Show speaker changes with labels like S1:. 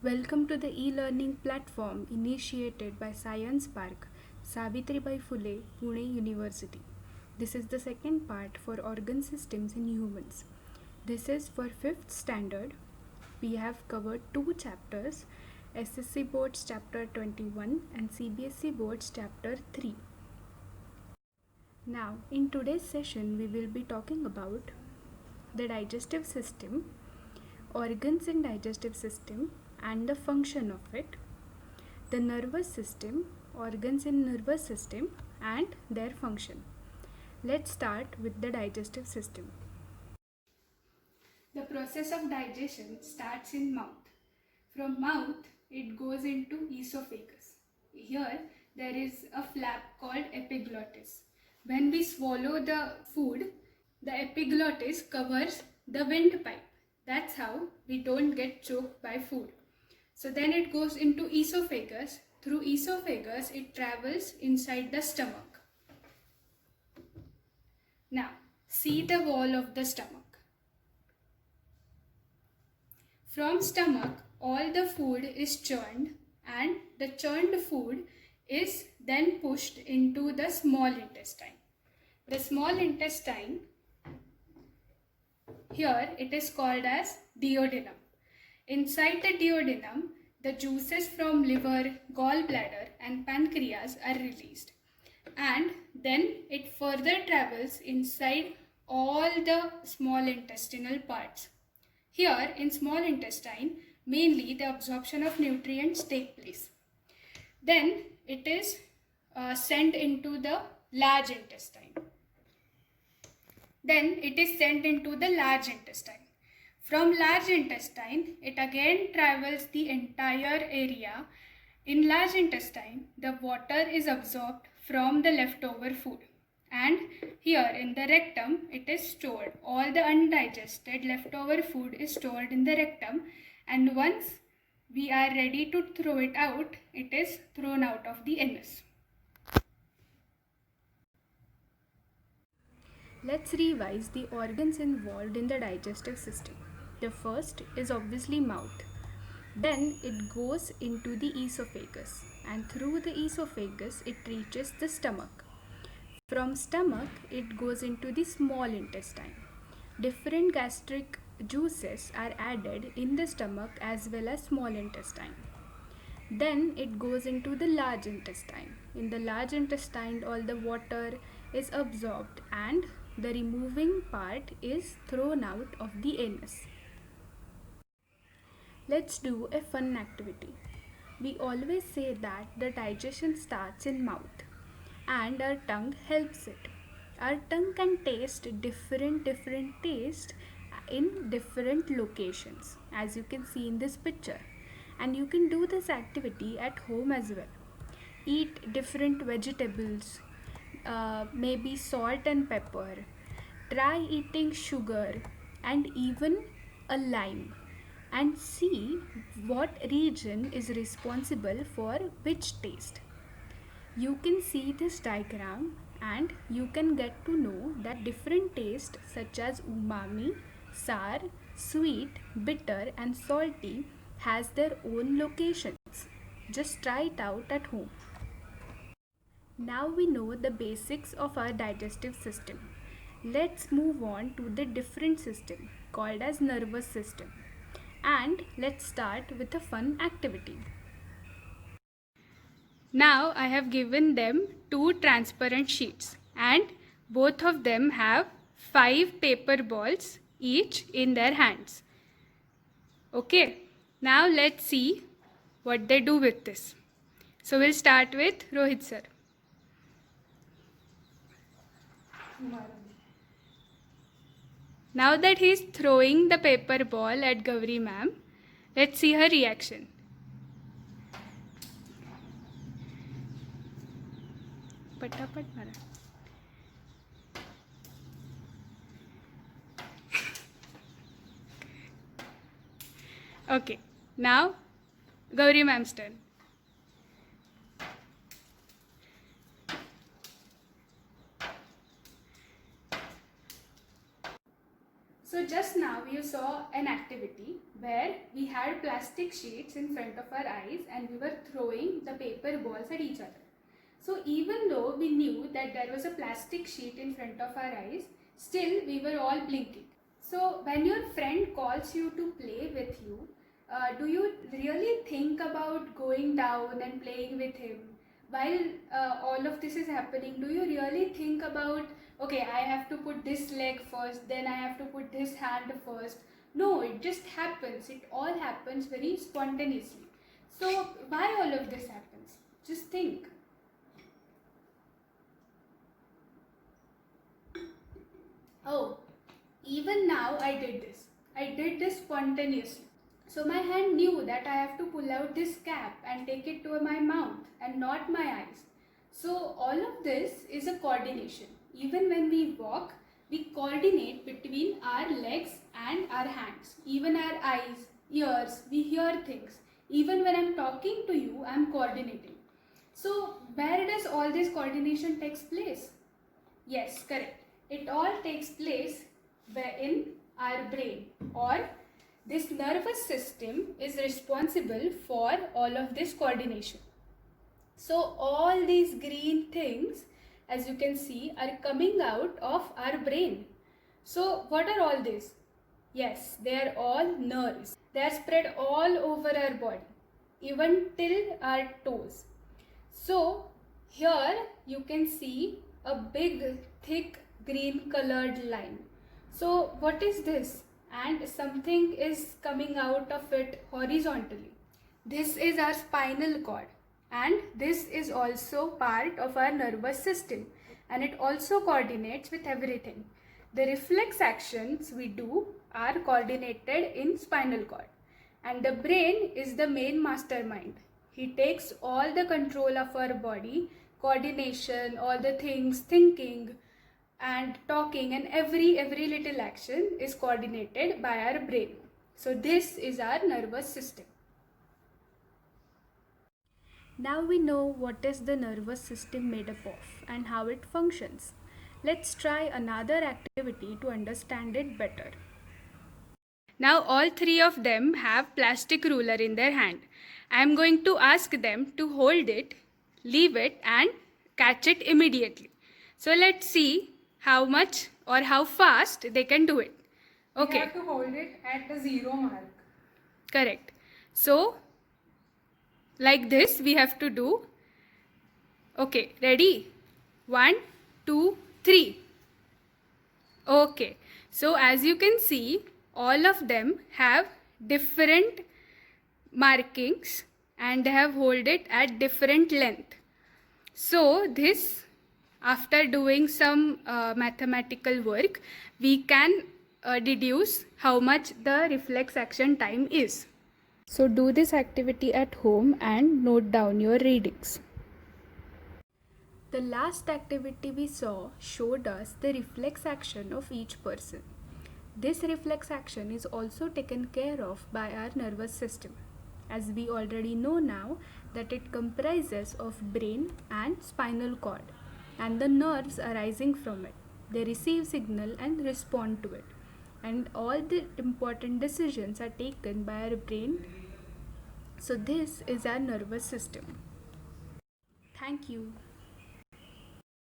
S1: Welcome to the e-learning platform initiated by Science Park, Savitribai Phule, Pune University. This is the second part for organ systems in humans. This is for 5th standard. We have covered two chapters, SSC Boards Chapter 21 and CBSE Boards Chapter 3. Now, in today's session, we will be talking about the digestive system, organs in digestive system and the function of it, the nervous system, organs in nervous system and their function. Let's start with the digestive system. The process of digestion starts in mouth. From mouth, it goes into esophagus. Here, there is a flap called epiglottis. When we swallow the food, the epiglottis covers the windpipe. That's how we don't get choked by food. So then it goes into esophagus. Through esophagus, it travels inside the stomach. Now, see the wall of the stomach. From stomach, all the food is churned and the churned food is then pushed into the small intestine. The small intestine, here it is called as duodenum. Inside the duodenum, the juices from liver, gallbladder and pancreas are released. And then it further travels inside all the small intestinal parts. Here in small intestine, mainly the absorption of nutrients take place. Then it is sent into the large intestine. Then it is sent into the large intestine. From large intestine, it again travels the entire area. In large intestine, the water is absorbed from the leftover food. And here in the rectum, it is stored. All the undigested leftover food is stored in the rectum. And once we are ready to throw it out, it is thrown out of the anus. Let's revise the organs involved in the digestive system. The first is obviously mouth. Then it goes into the esophagus and through the esophagus it reaches the stomach. From stomach it goes into the small intestine. Different gastric juices are added in the stomach as well as small intestine. Then it goes into the large intestine. In the large intestine all the water is absorbed and the removing part is thrown out of the anus. Let's do a fun activity. We always say that the digestion starts in mouth and our tongue helps it. Our tongue can taste different taste in different locations as you can see in this picture. And you can do this activity at home as well. Eat different vegetables, maybe salt and pepper. Try eating sugar and even a lime and see what region is responsible for which taste. You can see this diagram and you can get to know that different tastes such as umami, sour, sweet, bitter and salty has their own locations. Just try it out at home. Now we know the basics of our digestive system. Let's move on to the different system called as nervous system. And let's start with a fun activity. Now I have given them two transparent sheets and both of them have 5 paper balls each in their hands. Okay, now let's see what they do with this. So we'll start with Rohit sir. Now that he is throwing the paper ball at Gauri ma'am, let's see her reaction. Patapat mara. Okay, now Gauri ma'am's turn. So just now you saw an activity where we had plastic sheets in front of our eyes and we were throwing the paper balls at each other. So even though we knew that there was a plastic sheet in front of our eyes, still we were all blinking. So when your friend calls you to play with you, do you really think about going down and playing with him? While all of this is happening, do you really think about, okay, I have to put this leg first, then I have to put this hand first? No, it just happens. It all happens very spontaneously. So why all of this happens? Just think. Oh, even now I did this. I did this spontaneously. So my hand knew that I have to pull out this cap and take it to my mouth and not my eyes. So all of this is a coordination. Even when we walk, we coordinate between our legs and our hands. Even our eyes, ears, we hear things. Even when I'm talking to you, I'm coordinating. So where does all this coordination takes place? Yes, correct. It all takes place in our brain, or this nervous system is responsible for all of this coordination. So all these green things, as you can see, are coming out of our brain. So what are all these? Yes, they are all nerves. They are spread all over our body, even till our toes. So here you can see a big thick green colored line. So what is this? And something is coming out of it horizontally. This is our spinal cord, and this is also part of our nervous system, and it also coordinates with everything. The reflex actions we do are coordinated in spinal cord, and the brain is the main mastermind. He takes all the control of our body, coordination, all the things, thinking and talking, and every little action is coordinated by our brain. So this is our nervous system. Now we know what is the nervous system made up of and how it functions. Let's try another activity to understand it better. Now all three of them have plastic ruler in their hand. I am going to ask them to hold it, leave it and catch it immediately. So let's see how much or how fast they can do it. Okay.
S2: You have to hold it at the 0 mark.
S1: Correct. So, like this we have to do. Okay, ready? 1, 2, 3. Okay. So, as you can see, all of them have different markings and they have hold it at different length. So, this, after doing some mathematical work, we can deduce how much the reflex action time is. So do this activity at home and note down your readings. The last activity we saw showed us the reflex action of each person. This reflex action is also taken care of by our nervous system, as we already know now that it comprises of brain and spinal cord and the nerves arising from it. They receive signal and respond to it, and all the important decisions are taken by our brain. So this is our nervous system. Thank you.